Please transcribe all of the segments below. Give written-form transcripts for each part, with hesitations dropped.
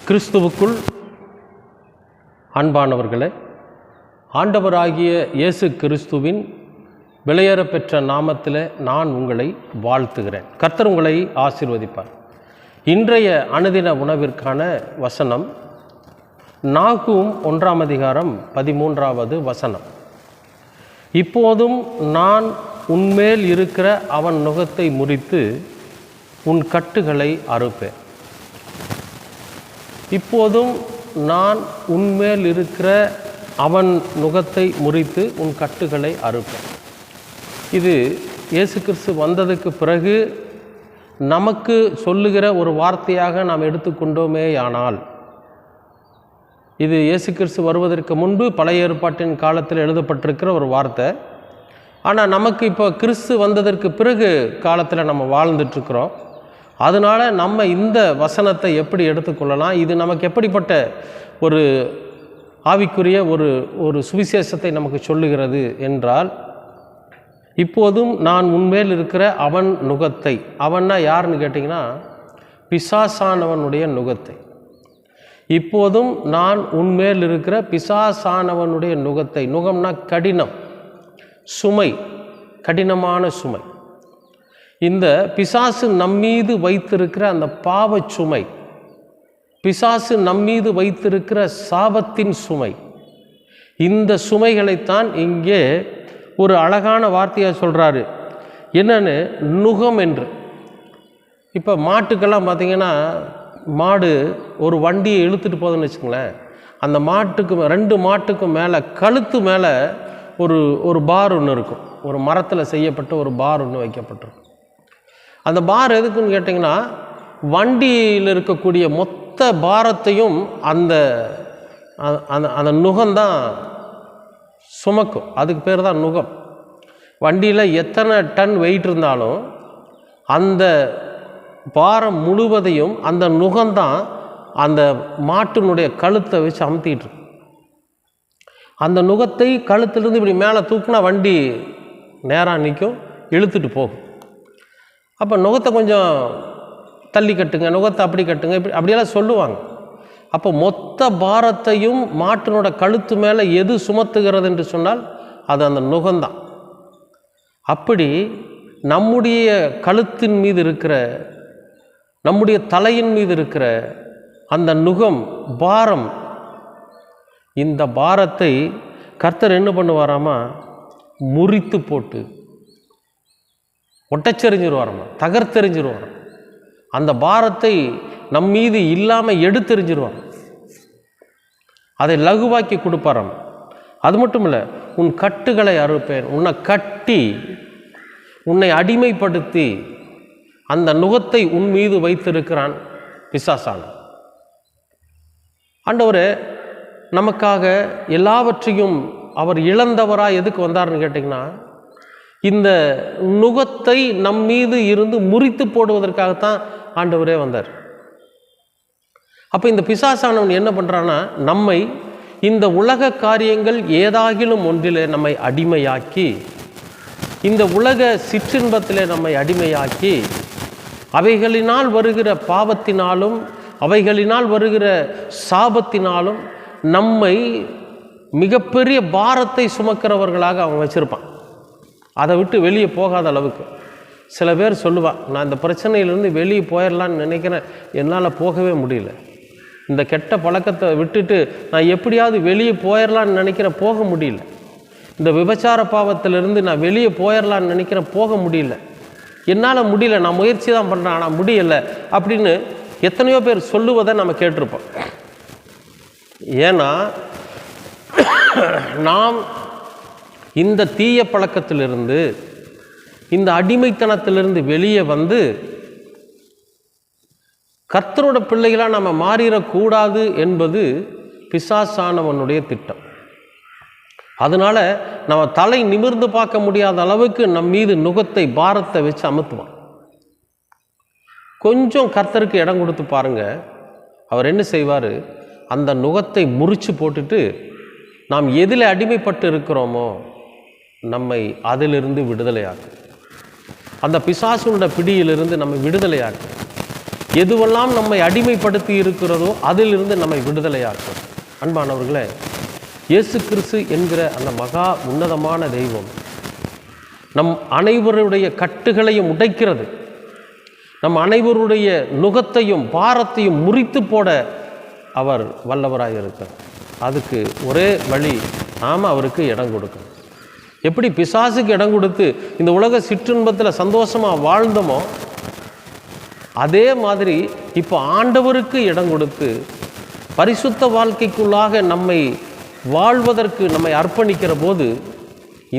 கிறிஸ்துவுக்குள் அன்பானவர்களே, ஆண்டவராகிய இயேசு கிறிஸ்துவின் விலையேற பெற்ற நாமத்தில் நான் உங்களை வாழ்த்துகிறேன். கர்த்தர் உங்களை ஆசீர்வதிப்பார். இன்றைய அனுதின உணவிற்கான வசனம் நாகூம் 1ஆம் அதிகாரம் 13வது வசனம். இப்போதும் நான் உன்மேல் இருக்கிற அவன் நுகத்தை முறித்து உன் கட்டுகளை அறுப்பேன். இப்போதும் நான் உன்மேல் இருக்கிற அவன் நுகத்தை முறித்து உன் கட்டுகளை அறுப்பேன். இது இயேசு கிறிஸ்து வந்ததுக்கு பிறகு நமக்கு சொல்லுகிற ஒரு வார்த்தையாக நாம் எடுத்துக்கொண்டோமேயானால், இது இயேசு கிறிஸ்து வருவதற்கு முன்பு பழைய ஏற்பாட்டின் காலத்தில் எழுதப்பட்டிருக்கிற ஒரு வார்த்தை. ஆனால் நமக்கு இப்போ கிறிஸ்து வந்ததற்கு பிறகு காலத்தில் நம்ம வாழ்ந்துட்டுருக்குறோம். அதனால் நம்ம இந்த வசனத்தை எப்படி எடுத்துக்கொள்ளலாம், இது நமக்கு எப்படிப்பட்ட ஒரு ஆவிக்குரிய ஒரு சுவிசேஷத்தை நமக்கு சொல்லுகிறது என்றால், இப்போதும் நான் உன்மேல் இருக்கிற அவன் நுகத்தை, அவன்னா யாருன்னு கேட்டிங்கன்னா பிசாசானவனுடைய நுகத்தை. இப்போதும் நான் உன்மேல் இருக்கிற பிசாசானவனுடைய நுகத்தை. நுகம்னா கடினம், சுமை, கடினமான சுமை. இந்த பிசாசு நம்மீது வைத்திருக்கிற அந்த பாவ சுமை, பிசாசு நம்மீது வைத்திருக்கிற சாபத்தின் சுமை, இந்த சுமைகளைத்தான் இங்கே ஒரு அழகான வார்த்தையாக சொல்கிறாரு. என்னன்னு, நுகம் என்று. இப்போ மாட்டுக்கெல்லாம் பார்த்திங்கன்னா, மாடு ஒரு வண்டியை இழுத்துட்டு போகுதுன்னு வச்சுங்களேன், அந்த மாட்டுக்கு 2 மாட்டுக்கும் மேலே கழுத்து மேலே ஒரு பார் ஒன்று இருக்கும். ஒரு மரத்தில் செய்யப்பட்ட ஒரு பார் ஒன்று வைக்கப்பட்டிருக்கும். அந்த பார் எதுக்குன்னு கேட்டிங்கன்னா, வண்டியில் இருக்கக்கூடிய மொத்த பாரத்தையும் அந்த அந்த நுகம்தான் சுமக்கும். அதுக்கு பேர் தான் நுகம். வண்டியில் எத்தனை டன் வெயிட் இருந்தாலும் அந்த பாரம் முழுவதையும் அந்த நுகம்தான் அந்த மாட்டினுடைய கழுத்தை வச்சு அமுத்திட்டு இருக்கு. அந்த நுகத்தை கழுத்திலிருந்து இப்படி மேலே தூக்குனா வண்டி நேராக நிற்கும், இழுத்துட்டு போகும். அப்போ நுகத்தை கொஞ்சம் தள்ளி கட்டுங்க, நுகத்தை அப்படி கட்டுங்க, இப்படி அப்படியெல்லாம் சொல்லுவாங்க. அப்போ மொத்த பாரத்தையும் மாட்டினோட கழுத்து மேலே எது சுமத்துகிறது என்று சொன்னால் அது அந்த நுகம்தான். அப்படி நம்முடைய கழுத்தின் மீது இருக்கிற, நம்முடைய தலையின் மீது இருக்கிற அந்த நுகம், பாரம், இந்த பாரத்தை கர்த்தர் என்ன பண்ணுவாராமா, முறித்து போட்டு ஒட்டச்செறிஞ்சிருவாராமா, தகர்த்தெறிஞ்சிருவாராம். அந்த பாரத்தை நம் மீது இல்லாமல் எடுத்தெறிஞ்சிருவார். அதை லகுவாக்கி கொடுப்பாராம். அது மட்டும் இல்லை, உன் கட்டுகளை அறுப்பேன். உன்னை கட்டி, உன்னை அடிமைப்படுத்தி அந்த நுகத்தை உன் மீது வைத்திருக்கிறான் பிசாசான. ஆண்டவரே, நமக்காக எல்லாவற்றையும் அவர் இழந்தவராக எதுக்கு வந்தார்னு கேட்டிங்கன்னா, இந்த நுகத்தை நம் மீது இருந்து முறித்து போடுவதற்காகத்தான் ஆண்டவரே வந்தார். அப்போ இந்த பிசாசானவன் என்ன பண்ணுறான்னா, நம்மை இந்த உலக காரியங்கள் ஏதாகிலும் ஒன்றிலே நம்மை அடிமையாக்கி, இந்த உலக சிற்றின்பத்திலே நம்மை அடிமையாக்கி, அவைகளினால் வருகிற பாவத்தினாலும் அவைகளினால் வருகிற சாபத்தினாலும் நம்மை மிகப்பெரிய பாரத்தை சுமக்கிறவர்களாக அவன் வச்சுருப்பான். அதை விட்டு வெளியே போகாத அளவுக்கு. சில பேர் சொல்லுவான், நான் இந்த பிரச்சனையிலேருந்து வெளியே போயிடலான்னு நினைக்கிறேன், என்னால் போகவே முடியல. இந்த கெட்ட பழக்கத்தை விட்டுட்டு நான் எப்படியாவது வெளியே போயிடலான்னு நினைக்கிறேன், போக முடியல. இந்த விபச்சார பாவத்திலிருந்து நான் வெளியே போயிடலான்னு நினைக்கிறேன், போக முடியல. என்னால் முடியல, நான் முயற்சி தான் பண்ணுறேன், ஆனால் முடியலை அப்படின்னு எத்தனையோ பேர் சொல்லுவதை நம்ம கேட்டிருப்போம். ஏன்னா நாம் இந்த தீய பழக்கத்திலிருந்து, இந்த அடிமைத்தனத்திலிருந்து வெளியே வந்து கர்த்தரோட பிள்ளைகளாக நம்ம மாறிடக்கூடாது என்பது பிசாசானவனுடைய திட்டம். அதனால் நம்ம தலை நிமிர்ந்து பார்க்க முடியாத அளவுக்கு நம் மீது நுகத்தை, பாரத்தை வச்சு அமுத்துவான். கொஞ்சம் கர்த்தருக்கு இடம் கொடுத்து பாருங்கள், அவர் என்ன செய்வார், அந்த நுகத்தை முறித்து போட்டுட்டு நாம் எதில் அடிமைப்பட்டு இருக்கிறோமோ நம்மை அதிலிருந்து விடுதலையாக்கும். அந்த பிசாசுடைய பிடியிலிருந்து நம்ம விடுதலையாக்கும். எதுவெல்லாம் நம்மை அடிமைப்படுத்தி இருக்கிறதோ அதிலிருந்து நம்மை விடுதலையாக்கும். அன்பானவர்களே, இயேசு கிறிஸ்து என்கிற அந்த மகா உன்னதமான தெய்வம் நம் அனைவருடைய கட்டுகளையும் உடைக்கிறது, நம் அனைவருடைய நுகத்தையும் பாரத்தையும் முறித்து போட அவர் வல்லவராக இருக்கிறார். அதுக்கு ஒரே வழி, நாம் அவருக்கு இடம் கொடுக்கணும். எப்படி பிசாசுக்கு இடம் கொடுத்து இந்த உலக சிற்றின்பத்தில் சந்தோஷமாக வாழ்ந்தோமோ, அதே மாதிரி இப்போ ஆண்டவருக்கு இடம் கொடுத்து பரிசுத்த வாழ்க்கைக்குள்ளாக நம்மை வாழ்வதற்கு நம்மை அர்ப்பணிக்கிற போது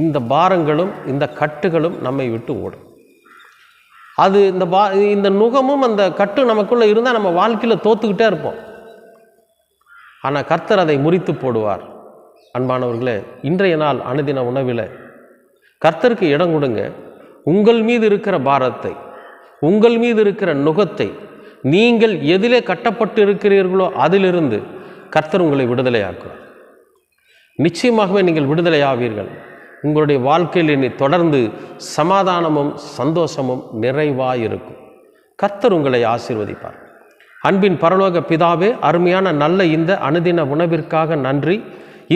இந்த பாரங்களும் இந்த கட்டுகளும் நம்மை விட்டு ஓடும். அது இந்த நுகமும் அந்த கட்டு நமக்குள்ளே இருந்தால் நம்ம வாழ்க்கையில் தோத்துக்கிட்டே இருப்போம். ஆனால் கர்த்தர் அதை முறித்து போடுவார். அன்பானவர்களே, இன்றைய நாள் அனுதின உணவில் கர்த்தருக்கு இடம் கொடுங்க. உங்கள் மீது இருக்கிற பாரத்தை, உங்கள் மீது இருக்கிற நுகத்தை, நீங்கள் எதிலே கட்டப்பட்டு இருக்கிறீர்களோ அதிலிருந்து கர்த்தர் உங்களை விடுதலையாக்குவார். நிச்சயமாகவே நீங்கள் விடுதலையாவீர்கள். உங்களுடைய வாழ்க்கையில் இனி தொடர்ந்து சமாதானமும் சந்தோஷமும் நிறைவாயிருக்கும். கர்த்தர் உங்களை ஆசீர்வதிப்பார். அன்பின் பரலோக பிதாவே, அருமையான நல்ல இந்த அனுதின உணவிற்காக நன்றி.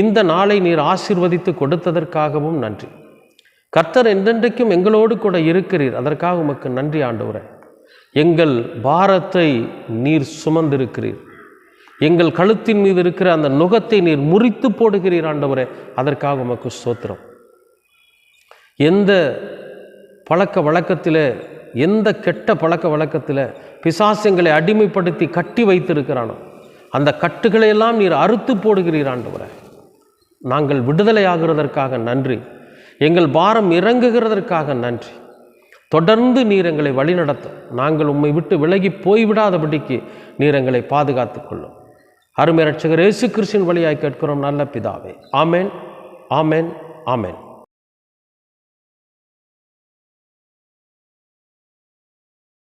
இந்த நாளை நீர் ஆசீர்வதித்து கொடுத்ததற்காகவும் நன்றி. கர்த்தர் என்றென்றைக்கும் எங்களோடு கூட இருக்கிறீர், அதற்காக உமக்கு நன்றி ஆண்டவரே. எங்கள் பாரத்தை நீர் சுமந்திருக்கிறீர், எங்கள் கழுத்தின் மீது இருக்கிற அந்த நுகத்தை நீர் முறித்து போடுகிறீர் ஆண்டவரே, அதற்காக உமக்கு ஸ்தோத்திரம். எந்த பழக்க வழக்கத்தில், எந்த கெட்ட பழக்க வழக்கத்தில் பிசாசுங்களை அடிமைப்படுத்தி கட்டி வைத்திருக்கிறானோ அந்த கட்டுகளையெல்லாம் நீர் அறுத்து போடுகிறீர் ஆண்டவரே. நாங்கள் விடுதலையாகிறதற்காக நன்றி. எங்கள் பாரம் இறங்குகிறதற்காக நன்றி. தொடர்ந்து நீர் எங்களை வழிநடத்த, நாங்கள் உம்மை விட்டு விலகி போய்விடாதபடிக்கு நீர் எங்களை பாதுகாத்து கொள்ளும். அருமை இரட்சகர் இயேசு கிறிஸ்துவின் வழியாய் கேட்கிறோம் நல்ல பிதாவே. ஆமேன், ஆமேன், ஆமேன்.